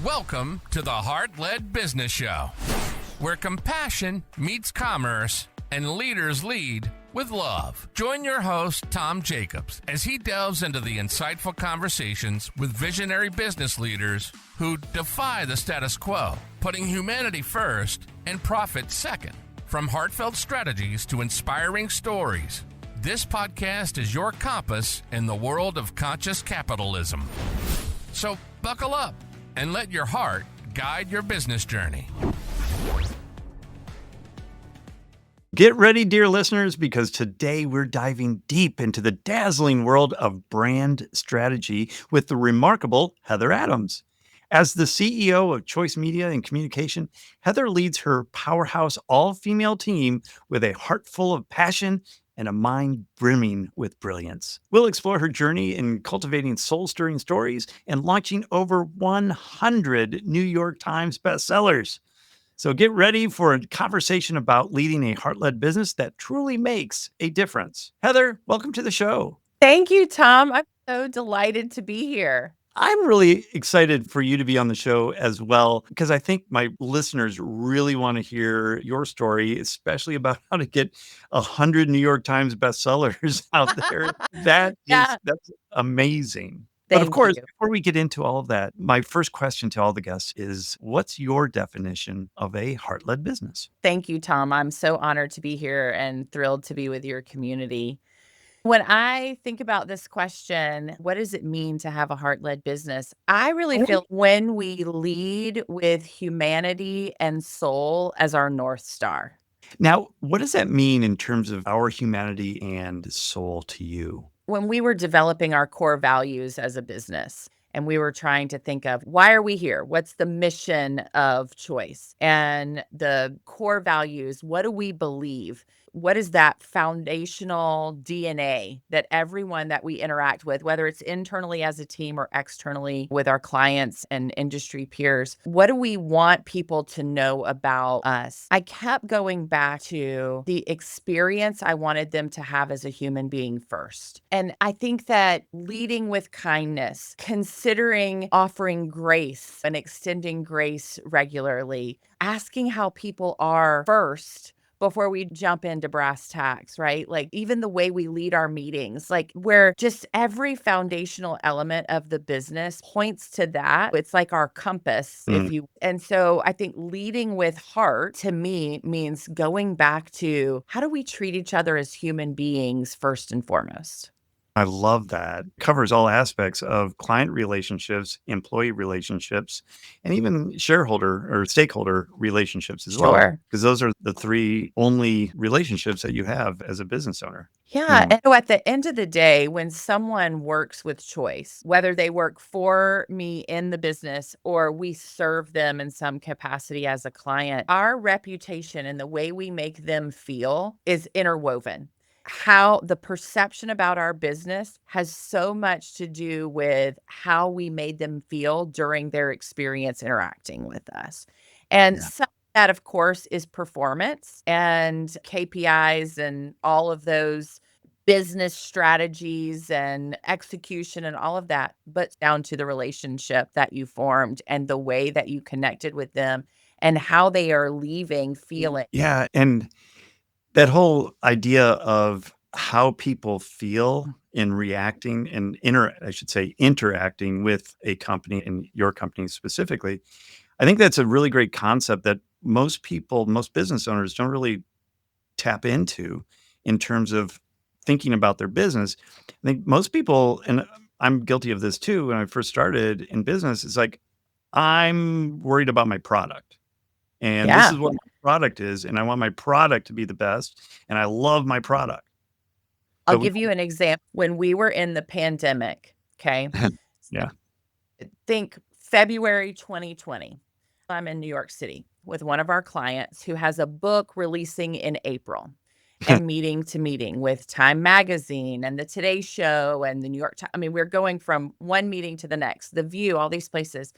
Welcome to the Heart-Led Business Show, where compassion meets commerce and leaders lead with love. Join your host, Tom Jacobs, as he delves into the insightful conversations with visionary business leaders who defy the status quo, putting humanity first and profit second. From heartfelt strategies to inspiring stories, this podcast is your compass in the world of conscious capitalism. So buckle up and let your heart guide your business journey. Get ready, dear listeners, because today we're diving deep into the dazzling world of brand strategy with the remarkable Heather Adams. As the CEO of Choice Media and Communication, Heather leads her powerhouse all-female team with a heart full of passion and a mind brimming with brilliance. We'll explore her journey in cultivating soul-stirring stories and launching over 100 New York Times bestsellers. So get ready for a conversation about leading a heart-led business that truly makes a difference. Heather, welcome to the show. Thank you, Tom. I'm so delighted to be here. I'm really excited for you to be on the show as well, because I think my listeners really want to hear your story, especially about how to get 100 New York Times bestsellers out there. That's amazing. But of course, before we get into all of that, my first question to all the guests is, what's your definition of a heart-led business? Thank you, Tom. I'm so honored to be here and thrilled to be with your community. When I think about this question, what does it mean to have a heart-led business? I really feel when we lead with humanity and soul as our North Star. Now, what does that mean in terms of our humanity and soul to you? When we were developing our core values as a business, and we were trying to think of, why are we here? What's the mission of Choice? And the core values, what do we believe? What is that foundational DNA that everyone that we interact with, whether it's internally as a team or externally with our clients and industry peers, what do we want people to know about us? I kept going back to the experience I wanted them to have as a human being first. And I think that leading with kindness, considering offering grace and extending grace regularly, asking how people are first before we jump into brass tacks, right? Like even the way we lead our meetings, like where just every foundational element of the business points to that. It's like our compass, and so I think leading with heart to me means going back to how do we treat each other as human beings first and foremost? I love that. It covers all aspects of client relationships, employee relationships, and even shareholder or stakeholder relationships as well. Because those are the three only relationships that you have as a business owner. Yeah. And so at the end of the day, when someone works with Choice, whether they work for me in the business or we serve them in some capacity as a client, our reputation and the way we make them feel is interwoven. How the perception about our business has so much to do with how we made them feel during their experience interacting with us. And some of that, of course, is performance and KPIs and all of those business strategies and execution and all of that, but down to the relationship that you formed and the way that you connected with them and how they are leaving feeling. Yeah. And that whole idea of how people feel in reacting and interacting with a company and your company specifically, I think that's a really great concept that most business owners don't really tap into in terms of thinking about their business. I think most people, and I'm guilty of this too, when I first started in business, it's like, I'm worried about my product. And this is what my product is, and I want my product to be the best, and I love my product. I'll give you an example. When we were in the pandemic, okay? Yeah. Think February 2020. I'm in New York City with one of our clients who has a book releasing in April and meeting to meeting with Time Magazine and the Today Show and the New York Times. I mean, we're going from one meeting to the next, The View, all these places.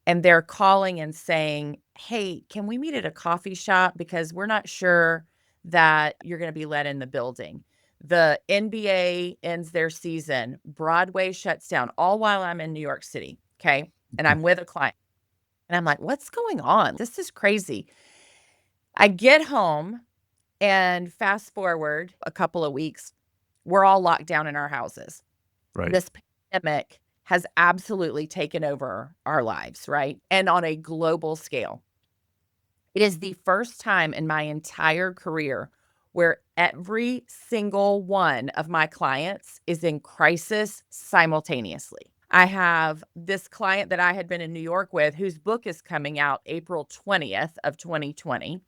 And they're calling and saying, hey, can we meet at a coffee shop? Because we're not sure that you're going to be let in the building. The NBA ends their season. Broadway shuts down, all while I'm in New York City. Okay. And I'm with a client. And I'm like, what's going on? This is crazy. I get home and fast forward a couple of weeks, we're all locked down in our houses. Right. This pandemic has absolutely taken over our lives, right? And on a global scale. It is the first time in my entire career where every single one of my clients is in crisis simultaneously. I have this client that I had been in New York with whose book is coming out April 20th of 2020.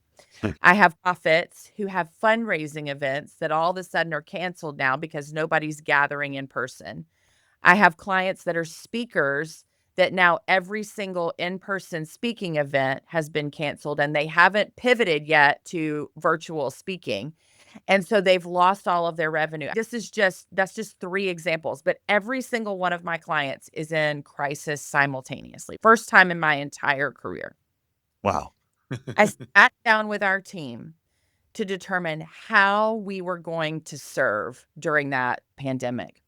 I have prophets who have fundraising events that all of a sudden are canceled now because nobody's gathering in person. I have clients that are speakers that now every single in-person speaking event has been canceled and they haven't pivoted yet to virtual speaking. And so they've lost all of their revenue. That's just three examples, but every single one of my clients is in crisis simultaneously. First time in my entire career. Wow. I sat down with our team to determine how we were going to serve during that pandemic.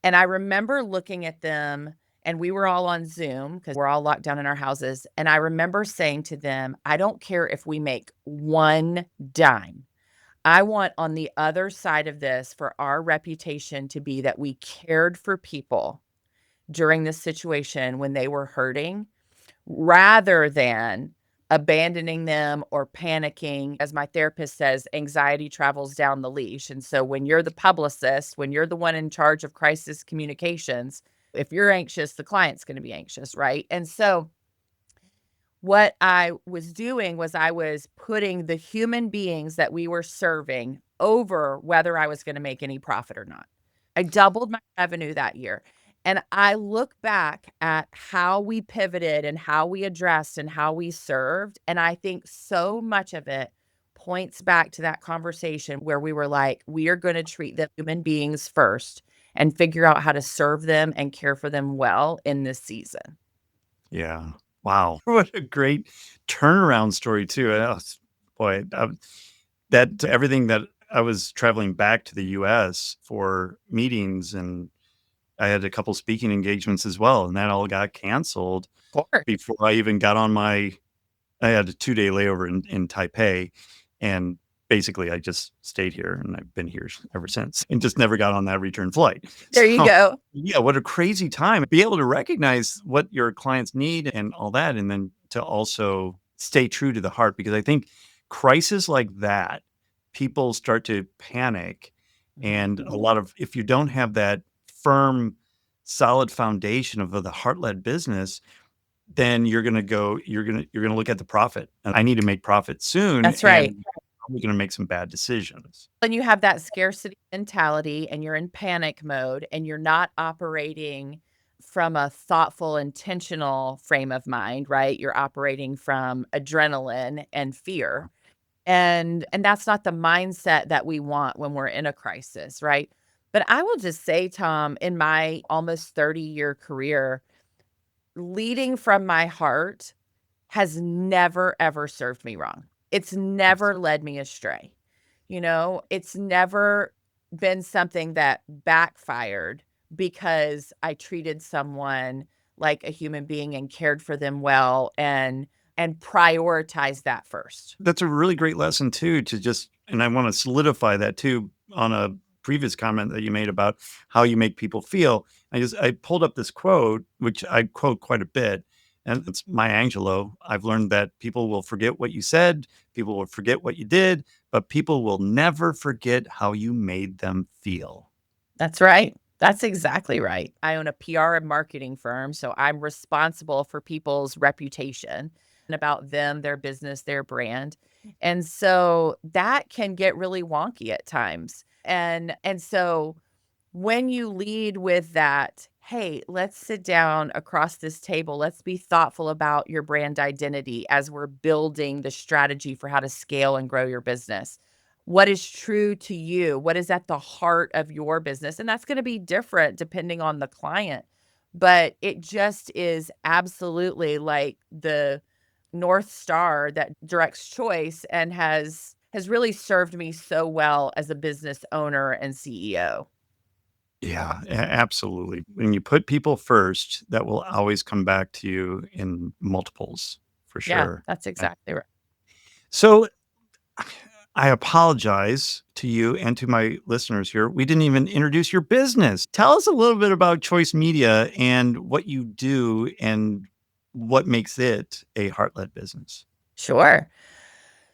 And I remember looking at them, and we were all on Zoom because we're all locked down in our houses. And I remember saying to them, I don't care if we make one dime. I want on the other side of this for our reputation to be that we cared for people during this situation when they were hurting rather than abandoning them or panicking. As my therapist says, anxiety travels down the leash. And so when you're the publicist, when you're the one in charge of crisis communications, if you're anxious, the client's going to be anxious, right? And so what I was doing was I was putting the human beings that we were serving over whether I was going to make any profit or not. I doubled my revenue that year. And I look back at how we pivoted and how we addressed and how we served. And I think so much of it points back to that conversation where we were like, we are going to treat the human beings first and figure out how to serve them and care for them well in this season. Yeah. Wow. What a great turnaround story too. Boy, that everything that I was traveling back to the US for meetings, and I had a couple speaking engagements as well, and that all got canceled Of course. before I even got on I had a 2-day layover in Taipei, and basically I just stayed here and I've been here ever since and just never got on that return flight. There you So, go. yeah, what a crazy time. Be able to recognize what your clients need and all that, and then to also stay true to the heart, because I think crisis like that, people start to panic. And a lot of, if you don't have that firm, solid foundation of the heart-led business, then you're gonna look at the profit. And I need to make profit soon, That's and right. we're gonna make some bad decisions. When you have that scarcity mentality and you're in panic mode and you're not operating from a thoughtful, intentional frame of mind, right? You're operating from adrenaline and fear. And that's not the mindset that we want when we're in a crisis, right? But I will just say, Tom, in my almost 30-year career, leading from my heart has never, ever served me wrong. It's never led me astray. It's never been something that backfired because I treated someone like a human being and cared for them well and prioritized that first. That's a really great lesson too, to just, and I wanna solidify that too on a previous comment that you made about how you make people feel. I pulled up this quote, which I quote quite a bit, and it's Maya Angelou. I've learned that people will forget what you said, people will forget what you did, but people will never forget how you made them feel. That's right. That's exactly right. I own a PR and marketing firm, so I'm responsible for people's reputation and about them, their business, their brand. And so that can get really wonky at times. And so when you lead with that, hey, let's sit down across this table. Let's be thoughtful about your brand identity as we're building the strategy for how to scale and grow your business. What is true to you? What is at the heart of your business? And that's going to be different depending on the client. But it just is absolutely like the North Star that directs choice and has really served me so well as a business owner and CEO. Yeah, absolutely. When you put people first, that will always come back to you in multiples for Yeah, sure. that's exactly right. So I apologize to you and to my listeners here. We didn't even introduce your business. Tell us a little bit about Choice Media and what you do and what makes it a heart-led business. Sure.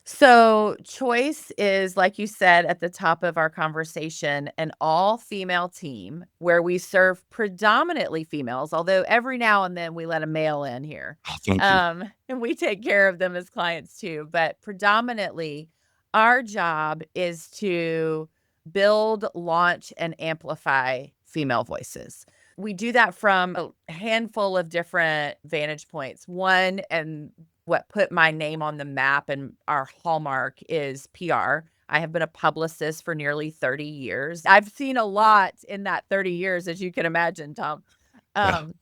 So, Choice is, like you said at the top of our conversation, an all female team where we serve predominantly females, although every now and then we let a male in here. Oh, thank you. And we take care of them as clients too. But predominantly, our job is to build, launch, and amplify female voices. We do that from a handful of different vantage points. One, and what put my name on the map and our hallmark is PR. I have been a publicist for nearly 30 years. I've seen a lot in that 30 years, as you can imagine, Tom. Yeah. Um,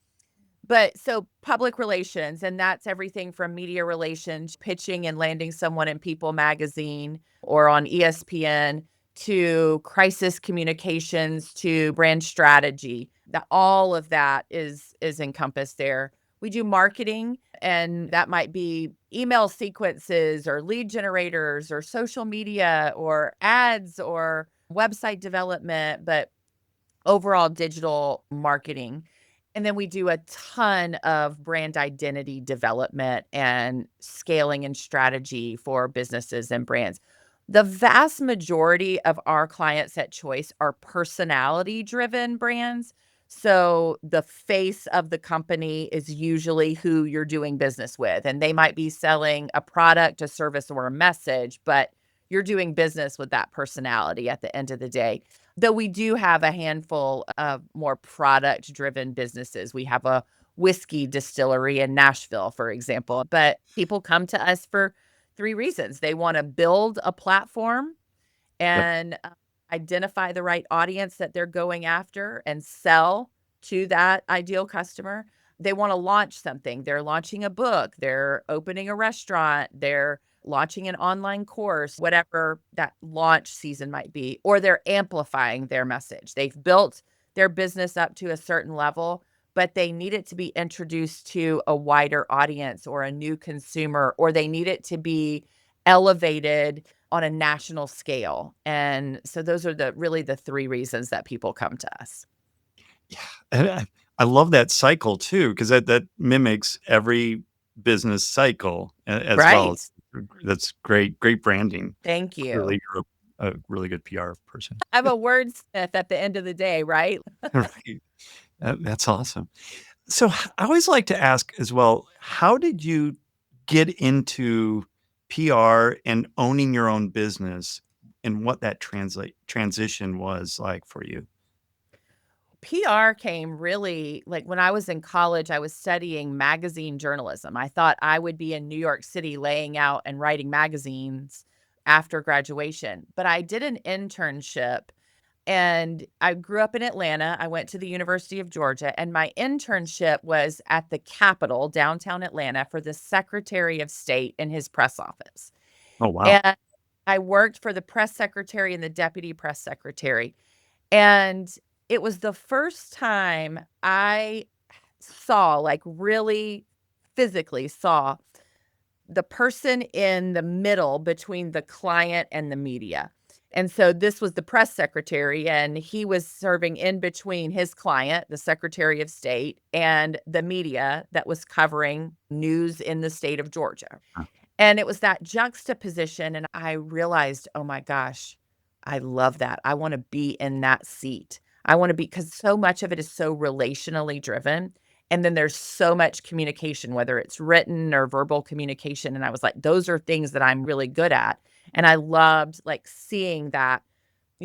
but so public relations, and that's everything from media relations, pitching and landing someone in People magazine or on ESPN, to crisis communications, to brand strategy. That all of that is encompassed there. We do marketing, and that might be email sequences or lead generators or social media or ads or website development, but overall digital marketing. And then we do a ton of brand identity development and scaling and strategy for businesses and brands. The vast majority of our clients at Choice are personality driven brands. So the face of the company is usually who you're doing business with. And they might be selling a product, a service, or a message, but you're doing business with that personality at the end of the day. Though we do have a handful of more product-driven businesses. We have a whiskey distillery in Nashville, for example, but people come to us for 3 reasons. They wanna build a platform Yep. and, identify the right audience that they're going after and sell to that ideal customer. They wanna launch something. They're launching a book, they're opening a restaurant, they're launching an online course, whatever that launch season might be, or they're amplifying their message. They've built their business up to a certain level, but they need it to be introduced to a wider audience or a new consumer, or they need it to be elevated on a national scale. And so those are really the 3 reasons that people come to us. Yeah. And I love that cycle too, because that mimics every business cycle as well. Right. That's great, great branding. Thank you. Clearly, you're a really good PR person. I'm a wordsmith at the end of the day, right? Right. That's awesome. So I always like to ask as well, how did you get into PR and owning your own business and what that transition was like for you? PR came really like when I was in college, I was studying magazine journalism. I thought I would be in New York City laying out and writing magazines after graduation, but I did an internship. And I grew up in Atlanta. I went to the University of Georgia, and my internship was at the Capitol, downtown Atlanta, for the Secretary of State in his press office. Oh, wow. And I worked for the press secretary and the deputy press secretary. And it was the first time I saw, like, really physically saw the person in the middle between the client and the media. And so this was the press secretary, and he was serving in between his client, the Secretary of State, and the media that was covering news in the state of Georgia. Huh. And it was that juxtaposition, and I realized, oh my gosh, I love that. I want to be in that seat. I want to be, because so much of it is so relationally driven. And then there's so much communication, whether it's written or verbal communication. And I was like, those are things that I'm really good at. And I loved like seeing that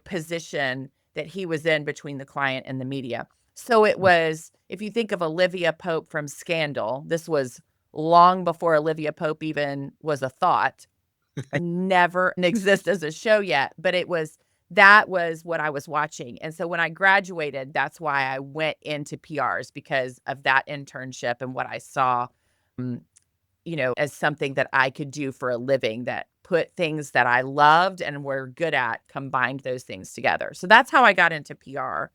position that he was in between the client and the media. So it was, if you think of Olivia Pope from Scandal, this was long before Olivia Pope even was a thought and never exist as a show yet, but that was what I was watching. And so when I graduated, that's why I went into PRs, because of that internship and what I saw, mm, as something that I could do for a living, that put things that I loved and were good at, combined those things together. So that's how I got into PR.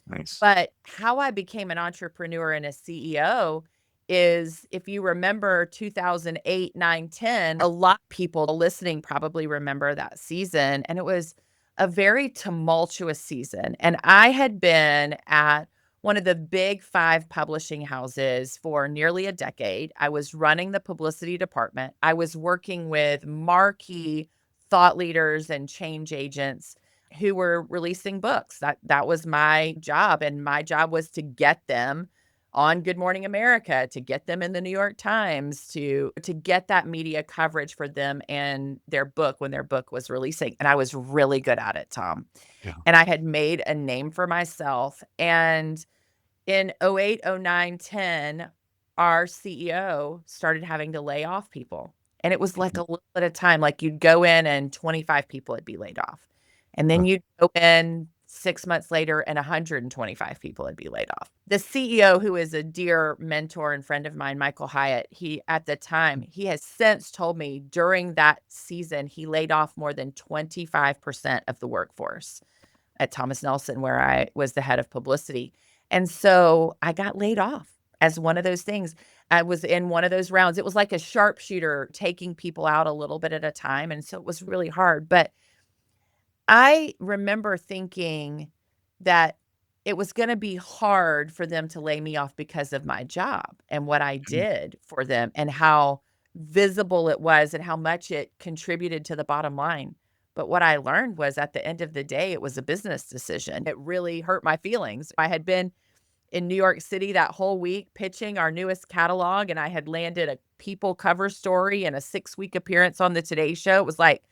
Nice. But how I became an entrepreneur and a CEO is, if you remember 2008, 9, 10, a lot of people listening probably remember that season. And it was a very tumultuous season. And I had been at one of the big 5 publishing houses for nearly a decade. I was running the publicity department. I was working with marquee thought leaders and change agents who were releasing books. That was my job, and my job was to get them on Good Morning America, to get them in the New York Times, to get that media coverage for them and their book when their book was releasing. And I was really good at it, Tom. Yeah. And I had made a name for myself. And in 08, 09, 10, our CEO started having to lay off people. And it was like a little at a time. Like, you'd go in and 25 people would be laid off. And then Huh. you'd go in 6 months later and 125 people would be laid off. The CEO, who is a dear mentor and friend of mine, Michael Hyatt, he at the time, he has since told me during that season, he laid off more than 25% of the workforce at Thomas Nelson, where I was the head of publicity. And so I got laid off as one of those things. I was in one of those rounds. It was like a sharpshooter taking people out a little bit at a time. And so it was really hard. But I remember thinking that it was going to be hard for them to lay me off because of my job and what I did for them and how visible it was and how much it contributed to the bottom line. But what I learned was, at the end of the day, it was a business decision. It really hurt my feelings. I had been in New York City that whole week pitching our newest catalog, and I had landed a People cover story and a 6-week appearance on the Today Show. It was like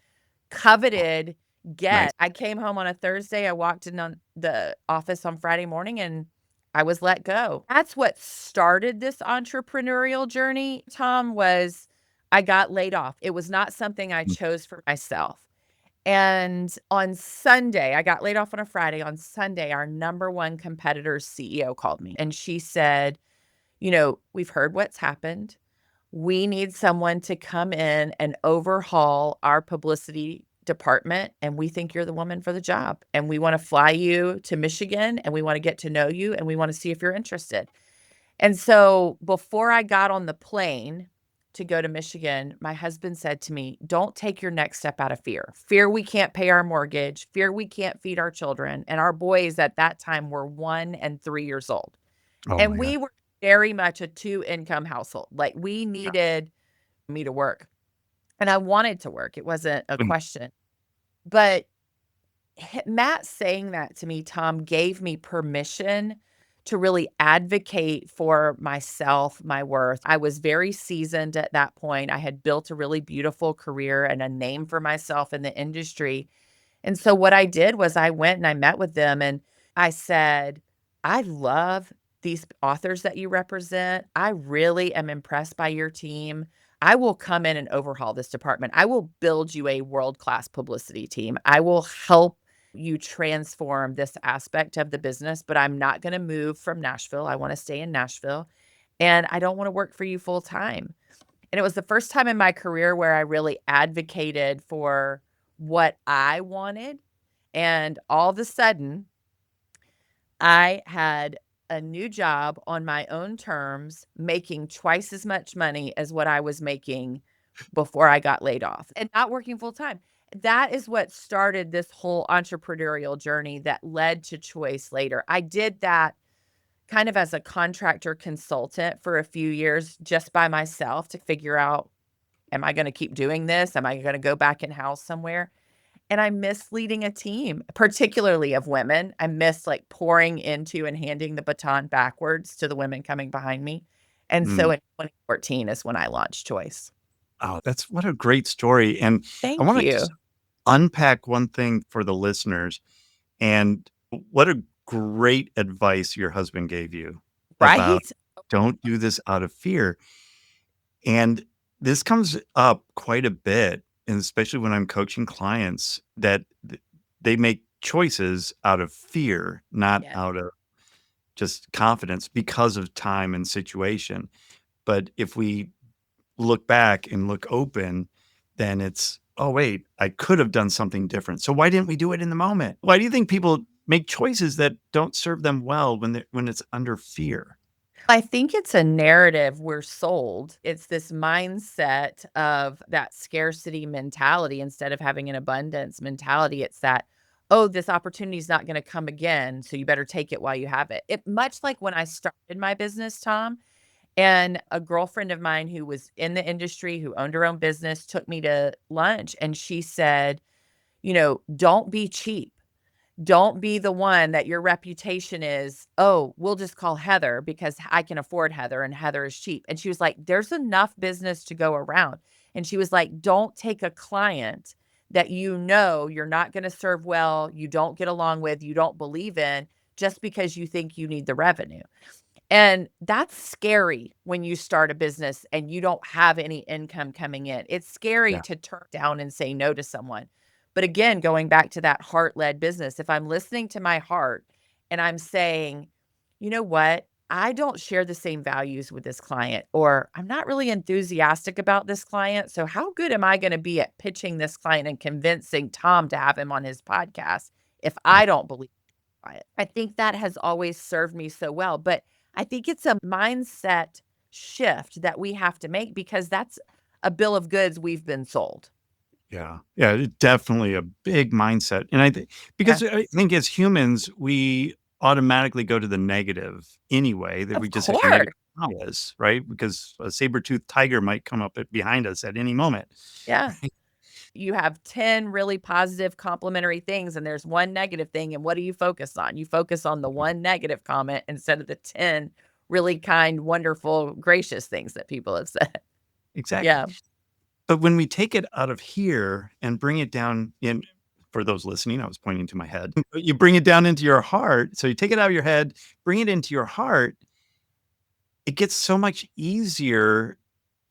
coveted Nice. get. I came home on a Thursday. I walked in on the office on Friday morning and I was let go. That's what started this entrepreneurial journey, Tom, was I got laid off. It was not something I chose for myself. And on Sunday, I got laid off on a Friday. On Sunday, our number one competitor's CEO called me and she said, we've heard what's happened. We need someone to come in and overhaul our publicity department. And we think you're the woman for the job. And we want to fly you to Michigan and we want to get to know you and we want to see if you're interested. And so before I got on the plane to go to Michigan, my husband said to me, don't take your next step out of fear. Fear we can't pay our mortgage, fear we can't feed our children. And our boys at that time were 1 and 3 years old. Oh And my God. we were very much a 2-income household. Like, we needed me to work. And I wanted to work. It wasn't a Mm. question. But Matt saying that to me, Tom, gave me permission to really advocate for myself, my worth. I was very seasoned at that point. I had built a really beautiful career and a name for myself in the industry. And so what I did was I went and I met with them and I said, I love these authors that you represent. I really am impressed by your team. I will come in and overhaul this department. I will build you a world-class publicity team. I will help you transform this aspect of the business, but I'm not going to move from Nashville. I want to stay in Nashville and I don't want to work for you full time. And it was the first time in my career where I really advocated for what I wanted. And all of a sudden, I had a new job on my own terms, making twice as much money as what I was making before I got laid off and not working full time. That is what started this whole entrepreneurial journey that led to Choice later. I did that kind of as a contractor consultant for a few years just by myself to figure out, am I going to keep doing this? Am I going to go back in-house somewhere? And I miss leading a team, particularly of women. I miss like pouring into and handing the baton backwards to the women coming behind me. And so Mm. in 2014 is when I launched Choice. Oh, that's what a great story. And I Thank want to you. just unpack one thing for the listeners. And what a great advice your husband gave you about Right? don't do this out of fear. And this comes up quite a bit, and especially when I'm coaching clients that they make choices out of fear, not Yes. out of just confidence because of time and situation. But if we look back and look open, then it's, oh, wait, I could have done something different. So why didn't we do it in the moment? Why do you think people make choices that don't serve them well when it's under fear. I think it's a narrative we're sold. It's this mindset of that scarcity mentality instead of having an abundance mentality. It's that, oh, this opportunity is not going to come again, so you better take it while you have it. It much like when I started my business, Tom, and a girlfriend of mine who was in the industry, who owned her own business, took me to lunch and she said, don't be cheap. Don't be the one that your reputation is, "Oh, we'll just call Heather because I can afford Heather and Heather is cheap." And she was like, "There's enough business to go around." And she was like, "Don't take a client that you're not gonna serve well, you don't get along with, you don't believe in, just because you think you need the revenue." And that's scary when you start a business and you don't have any income coming in. It's scary Yeah. to turn down and say no to someone. But again, going back to that heart-led business, if I'm listening to my heart and I'm saying, "You know what? I don't share the same values with this client," or "I'm not really enthusiastic about this client, so how good am I gonna be at pitching this client and convincing Tom to have him on his podcast if I don't believe in it?" I think that has always served me so well, but I think it's a mindset shift that we have to make because that's a bill of goods we've been sold. Yeah. Yeah, it's definitely a big mindset, and Yeah. because I think as humans, we automatically go to the negative anyway, that we Of just have negative course. bias, right? Because a saber-toothed tiger might come up behind us at any moment. Yeah. You have 10 really positive complimentary things and there's one negative thing, and what do you focus on? You focus on the one negative comment instead of the 10 really kind, wonderful, gracious things that people have said. Exactly. Yeah. But when we take it out of here and bring it down in for those listening, I was pointing to my head. You bring it down into your heart. So you take it out of your head, bring it into your heart. It gets so much easier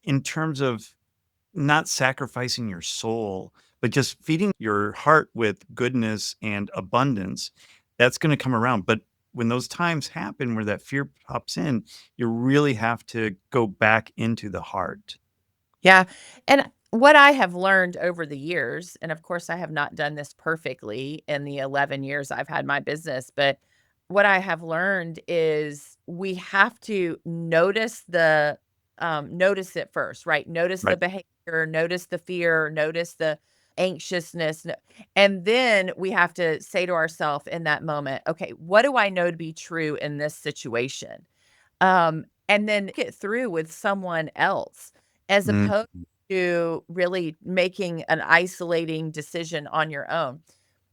in terms of not sacrificing your soul, but just feeding your heart with goodness and abundance. That's going to come around. But when those times happen where that fear pops in, you really have to go back into the heart. Yeah. And what I have learned over the years, and of course, I have not done this perfectly in the 11 years I've had my business, but what I have learned is we have to notice it first, right? Notice the Right. behavior, notice the fear, notice the anxiousness. And then we have to say to ourselves in that moment, okay, what do I know to be true in this situation? And then get through with someone else as Mm. opposed to really making an isolating decision on your own.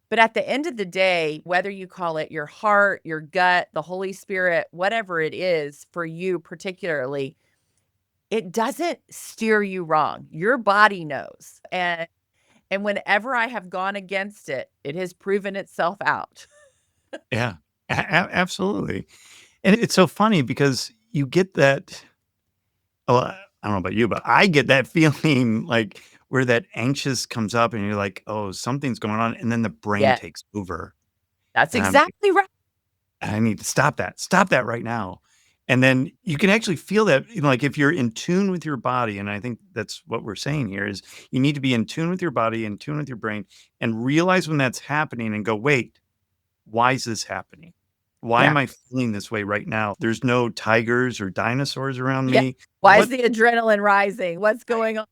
But at the end of the day, whether you call it your heart, your gut, the Holy Spirit, whatever it is for you particularly, it doesn't steer you wrong. Your body knows. And whenever I have gone against it, it has proven itself out. Yeah, absolutely. And it's so funny because you get that. Oh, I don't know about you, but I get that feeling like where that anxious comes up and you're like, oh, something's going on. And then the brain Yeah, takes over. that's And I'm like, exactly right. I need to stop that. Stop that right now. And then you can actually feel that, like if you're in tune with your body, and I think that's what we're saying here is you need to be in tune with your body, in tune with your brain, and realize when that's happening and go, wait, why is this happening? Why Yeah. am I feeling this way right now? There's no tigers or dinosaurs around Yeah. me. Why is What? the adrenaline rising? What's going on?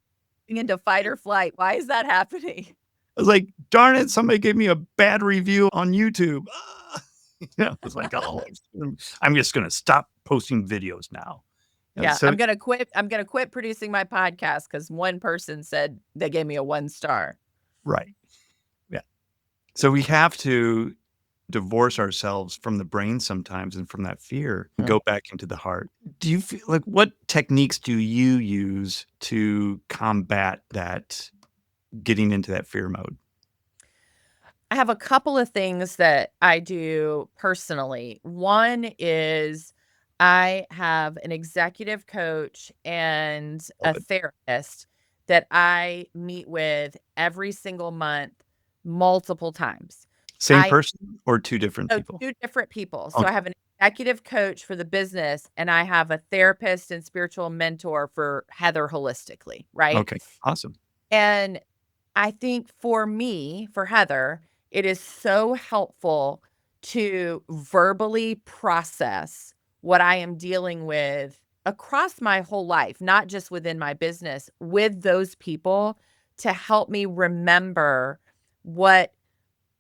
Into fight or flight. Why is that happening? I was like, darn it, somebody gave me a bad review on YouTube. Ah. I was like, oh, I'm just going to stop posting videos now. Yeah, So, I'm gonna quit producing my podcast because one person said they gave me a 1 star. right. Yeah. So we have to divorce ourselves from the brain sometimes and from that fear and Mm. go back into the heart. Do you feel like what techniques do you use to combat that getting into that fear mode? I have a couple of things that I do personally. One is I have an executive coach and Love a it. therapist that I meet with every single month, multiple times. Same I person or two different So people? 2 different people. So I Okay. have an executive coach for the business, and I have a therapist and spiritual mentor for Heather holistically, right? Okay. Awesome. And I think for me, for Heather, it is so helpful to verbally process what I am dealing with across my whole life, not just within my business, with those people to help me remember what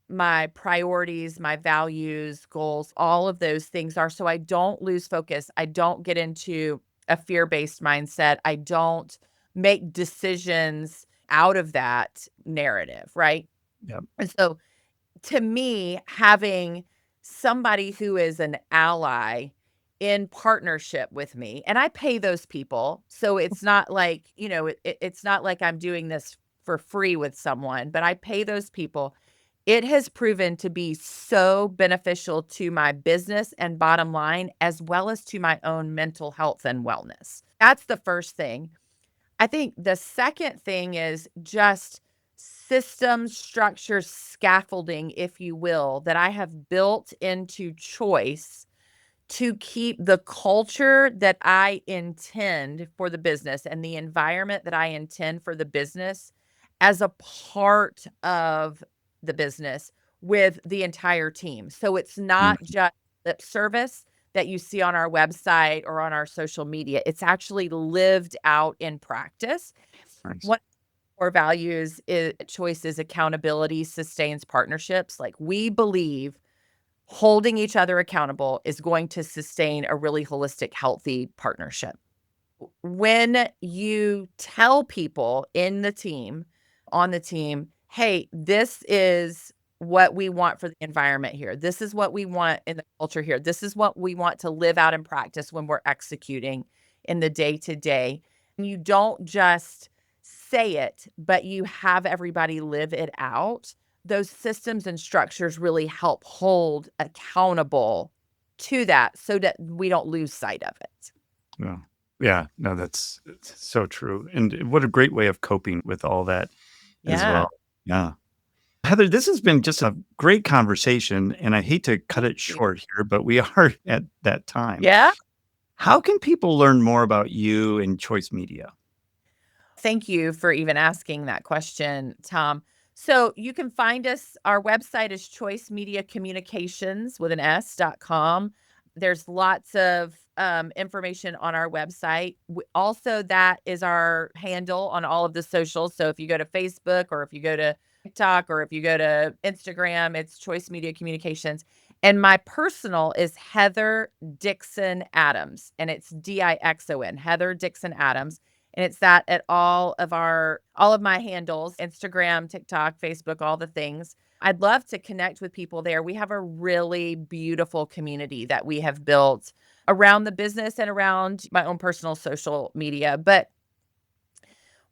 my priorities, my values, goals, all of those things are, so I don't lose focus. I don't get into a fear-based mindset. I don't make decisions out of that narrative, right? Yep. And so to me, having somebody who is an ally in partnership with me, and I pay those people. So it's not like, it's not like I'm doing this for free with someone, but I pay those people. It has proven to be so beneficial to my business and bottom line, as well as to my own mental health and wellness. That's the first thing. I think the second thing is just systems, structures, scaffolding, if you will, that I have built into Choice to keep the culture that I intend for the business and the environment that I intend for the business as a part of the business with the entire team. So it's not just lip service that you see on our website or on our social media. It's actually lived out in practice. Nice. One of our core values is Choice is accountability sustains partnerships. Like, we believe holding each other accountable is going to sustain a really holistic, healthy partnership. When you tell people in the team, on the team, hey, this is what we want for the environment here. This is what we want in the culture here. This is what we want to live out in practice when we're executing in the day-to-day. And you don't just say it, but you have everybody live it out. Those systems and structures really help hold accountable to that so that we don't lose sight of it. Yeah. Yeah. No, that's so true. And what a great way of coping with all that as Yeah. well. Yeah. Heather, this has been just a great conversation, and I hate to cut it short here, but we are at that time. Yeah. How can people learn more about you and Choice Media? Thank you for even asking that question, Tom. So you can find us. Our website is choicemediacommunications with an S.com. There's lots of information on our website. Also, that is our handle on all of the socials. So if you go to Facebook, or if you go to TikTok, or if you go to Instagram, it's Choice Media Communications. And my personal is Heather Dixon Adams, and it's Dixon, Heather Dixon Adams. And it's that at all of my handles, Instagram, TikTok, Facebook, all the things. I'd love to connect with people there. We have a really beautiful community that we have built around the business and around my own personal social media. But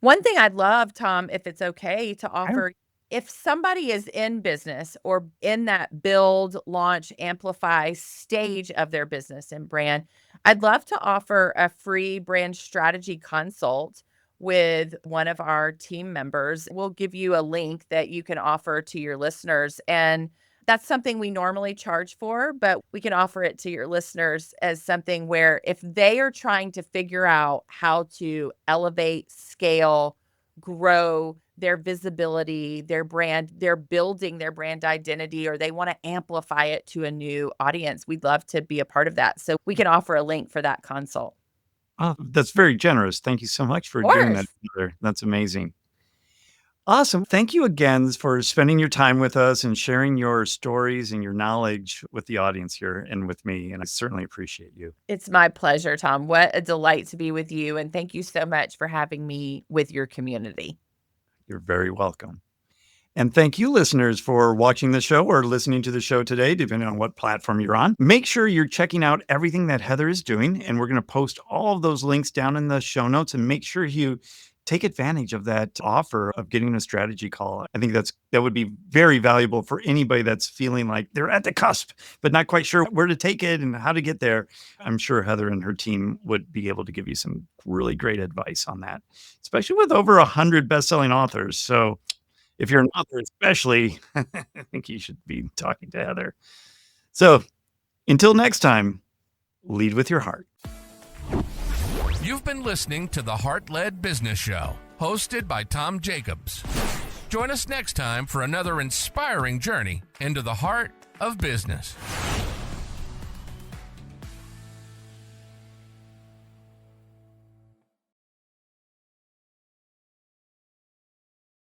one thing I'd love, Tom, if it's okay to offer, if somebody is in business or in that build, launch, amplify stage of their business and brand, I'd love to offer a free brand strategy consult with one of our team members. We'll give you a link that you can offer to your listeners. And that's something we normally charge for, but we can offer it to your listeners as something where if they are trying to figure out how to elevate, scale, grow their visibility, their brand, they're building their brand identity, or they want to amplify it to a new audience, we'd love to be a part of that. So we can offer a link for that consult. Oh, that's very generous. Thank you so much for doing that, Heather. That's amazing. Awesome. Thank you again for spending your time with us and sharing your stories and your knowledge with the audience here and with me. And I certainly appreciate you. It's my pleasure, Tom. What a delight to be with you. And thank you so much for having me with your community. You're very welcome. And thank you, listeners, for watching the show or listening to the show today, depending on what platform you're on. Make sure you're checking out everything that Heather is doing. And we're going to post all of those links down in the show notes, and make sure you take advantage of that offer of getting a strategy call. I think that would be very valuable for anybody that's feeling like they're at the cusp, but not quite sure where to take it and how to get there. I'm sure Heather and her team would be able to give you some really great advice on that, especially with over 100 best-selling authors. So if you're an author especially, I think you should be talking to Heather. So until next time, lead with your heart. You've been listening to the Heart-Led Business Show, hosted by Tom Jacobs. Join us next time for another inspiring journey into the heart of business.